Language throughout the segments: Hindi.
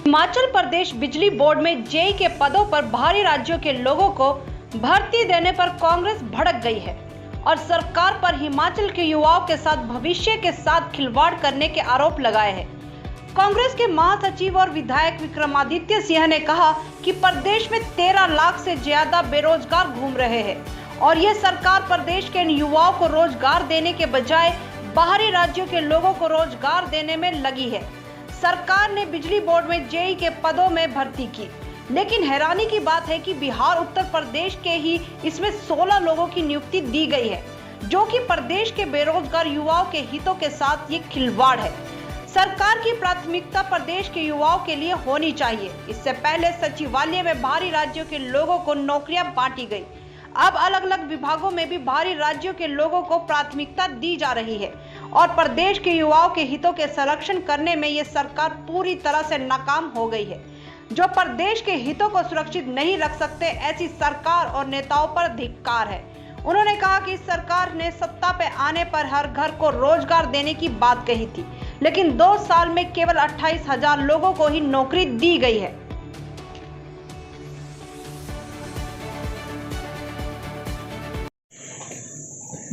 हिमाचल प्रदेश बिजली बोर्ड में जेई के पदों पर बाहरी राज्यों के लोगों को भर्ती देने पर कांग्रेस भड़क गई है और सरकार पर हिमाचल के युवाओं के साथ भविष्य के साथ खिलवाड़ करने के आरोप लगाए हैं। कांग्रेस के महासचिव और विधायक विक्रमादित्य सिंह ने कहा कि प्रदेश में 13 लाख से ज्यादा बेरोजगार घूम रहे हैं और यह सरकार प्रदेश के युवाओं को रोजगार देने के बजाय बाहरी राज्यों के लोगों को रोजगार देने में लगी है। सरकार ने बिजली बोर्ड में जेई के पदों में भर्ती की, लेकिन हैरानी की बात है कि बिहार उत्तर प्रदेश के ही इसमें 16 लोगों की नियुक्ति दी गई है, जो कि प्रदेश के बेरोजगार युवाओं के हितों के साथ ये खिलवाड़ है। सरकार की प्राथमिकता प्रदेश के युवाओं के लिए होनी चाहिए। इससे पहले सचिवालय में बाहरी राज्यों के लोगों को नौकरियां बांटी गई। अब अलग अलग विभागों में भी बाहरी राज्यों के लोगों को प्राथमिकता दी जा रही है और प्रदेश के युवाओं के हितों के संरक्षण करने में ये सरकार पूरी तरह से नाकाम हो गई है। जो प्रदेश के हितों को सुरक्षित नहीं रख सकते, ऐसी सरकार और नेताओं पर धिक्कार है। उन्होंने कहा कि सरकार ने सत्ता पे आने पर हर घर को रोजगार देने की बात कही थी, लेकिन 2 साल में केवल 28,000 लोगों को ही नौकरी दी गई है।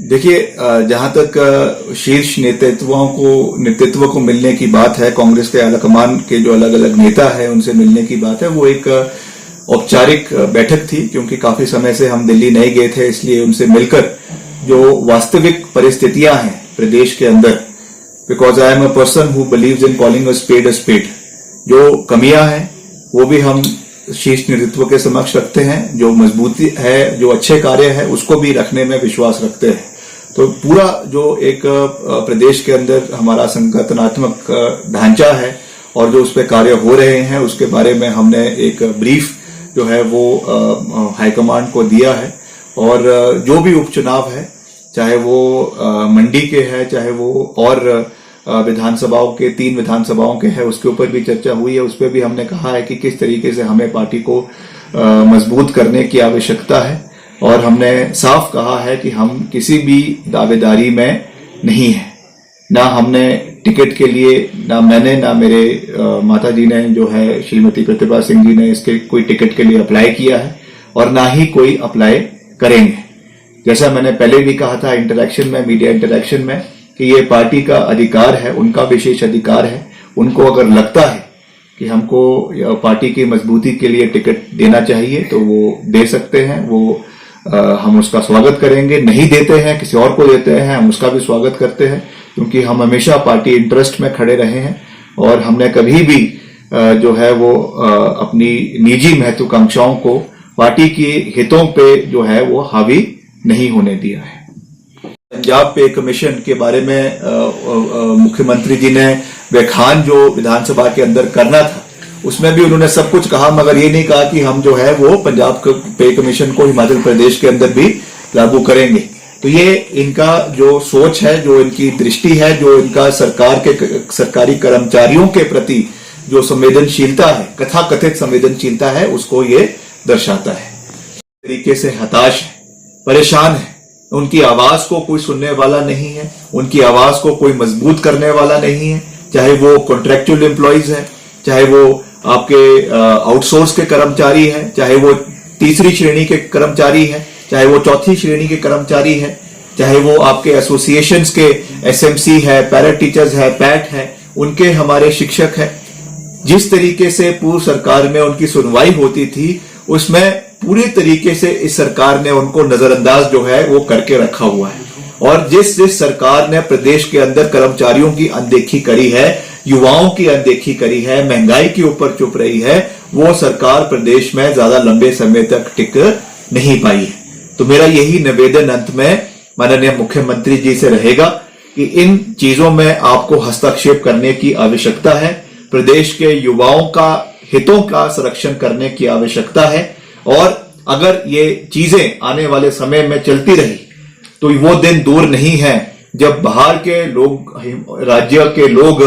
देखिए, जहां तक शीर्ष नेतृत्व को मिलने की बात है, कांग्रेस के आलाकमान के जो अलग अलग नेता है उनसे मिलने की बात है, वो एक औपचारिक बैठक थी, क्योंकि काफी समय से हम दिल्ली नहीं गए थे, इसलिए उनसे मिलकर जो वास्तविक परिस्थितियां हैं प्रदेश के अंदर, because I am a person who believes in calling a spade, जो कमियां हैं वो भी हम शीर्ष नेतृत्व के समक्ष रखते हैं, जो मजबूती है, जो अच्छे कार्य है उसको भी रखने में विश्वास रखते हैं। तो पूरा जो एक प्रदेश के अंदर हमारा संगठनात्मक ढांचा है और जो उस पर कार्य हो रहे हैं उसके बारे में हमने एक ब्रीफ जो है वो हाईकमांड को दिया है। और जो भी उपचुनाव है, चाहे वो मंडी के है, चाहे वो और विधानसभाओं के 3 विधानसभाओं के है, उसके ऊपर भी चर्चा हुई है। उस पर भी हमने कहा है कि किस तरीके से हमें पार्टी को मजबूत करने की आवश्यकता है और हमने साफ कहा है कि हम किसी भी दावेदारी में नहीं है। ना हमने टिकट के लिए, ना मैंने, ना मेरे माता जी ने जो है श्रीमती प्रतिभा सिंह जी ने इसके कोई टिकट के लिए अप्लाई किया है और ना ही कोई अप्लाई करेंगे। जैसा मैंने पहले भी कहा था इंटरैक्शन में, मीडिया इंटरैक्शन में, कि ये पार्टी का अधिकार है, उनका विशेष अधिकार है। उनको अगर लगता है कि हमको पार्टी की मजबूती के लिए टिकट देना चाहिए तो वो दे सकते हैं, वो हम उसका स्वागत करेंगे। नहीं देते हैं, किसी और को देते हैं, हम उसका भी स्वागत करते हैं, क्योंकि हम हमेशा पार्टी इंटरेस्ट में खड़े रहे हैं और हमने कभी भी जो है वो अपनी निजी महत्वाकांक्षाओं को पार्टी के हितों पे जो है वो हावी नहीं होने दिया है। पंजाब पे कमीशन के बारे में मुख्यमंत्री जी ने व्याख्यान जो विधानसभा के अंदर करना था उसमें भी उन्होंने सब कुछ कहा, मगर ये नहीं कहा कि हम जो है वो पंजाब पे कमीशन को हिमाचल प्रदेश के अंदर भी लागू करेंगे। तो ये इनका जो सोच है, जो इनकी दृष्टि है, जो इनका सरकारी कर्मचारियों के प्रति जो संवेदनशीलता है, कथाकथित संवेदनशीलता है, उसको ये दर्शाता है। तरीके से हताश है, परेशान है, उनकी आवाज को कोई सुनने वाला नहीं है, उनकी आवाज को कोई मजबूत करने वाला नहीं है। चाहे वो कॉन्ट्रैक्चुअल एम्प्लॉइज है, चाहे वो आपके आउटसोर्स के कर्मचारी है, चाहे वो तीसरी श्रेणी के कर्मचारी है, चाहे वो चौथी श्रेणी के कर्मचारी है, चाहे वो आपके एसोसिएशंस के एसएमसी है, पैरा टीचर्स है, पैट है, उनके हमारे शिक्षक है। जिस तरीके से पूर्व सरकार में उनकी सुनवाई होती थी, उसमें पूरी तरीके से इस सरकार ने उनको नजरअंदाज जो है वो करके रखा हुआ है। और जिस सरकार ने प्रदेश के अंदर कर्मचारियों की अनदेखी करी है, युवाओं की अनदेखी करी है, महंगाई के ऊपर चुप रही है, वो सरकार प्रदेश में ज्यादा लंबे समय तक टिक नहीं पाई है। तो मेरा यही निवेदन अंत में माननीय मुख्यमंत्री जी से रहेगा कि इन चीजों में आपको हस्तक्षेप करने की आवश्यकता है। प्रदेश के युवाओं का हितों का संरक्षण करने की आवश्यकता है और अगर ये चीजें आने वाले समय में चलती रही तो वो दिन दूर नहीं है जब बाहर के लोग, राज्य के लोग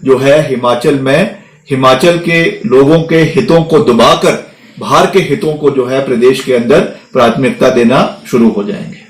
जो है हिमाचल के लोगों के हितों को दबाकर बाहर के हितों को जो है प्रदेश के अंदर प्राथमिकता देना शुरू हो जाएंगे।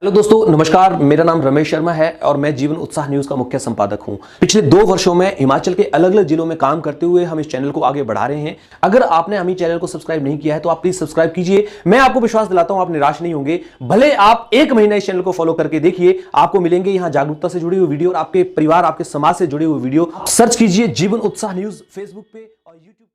हेलो दोस्तों, नमस्कार। मेरा नाम रमेश शर्मा है और मैं जीवन उत्साह न्यूज का मुख्य संपादक हूं। पिछले 2 वर्षों में हिमाचल के अलग अलग जिलों में काम करते हुए हम इस चैनल को आगे बढ़ा रहे हैं। अगर आपने हमें चैनल को सब्सक्राइब नहीं किया है तो आप प्लीज सब्सक्राइब कीजिए। मैं आपको विश्वास दिलाता हूं, आप निराश नहीं होंगे। भले आप 1 महीना इस चैनल को फॉलो करके देखिए, आपको मिलेंगे यहां जागरूकता से जुड़ी हुई वीडियो और आपके परिवार, आपके समाज से जुड़ी हुई वीडियो। सर्च कीजिए जीवन उत्साह न्यूज फेसबुक पे और यूट्यूब।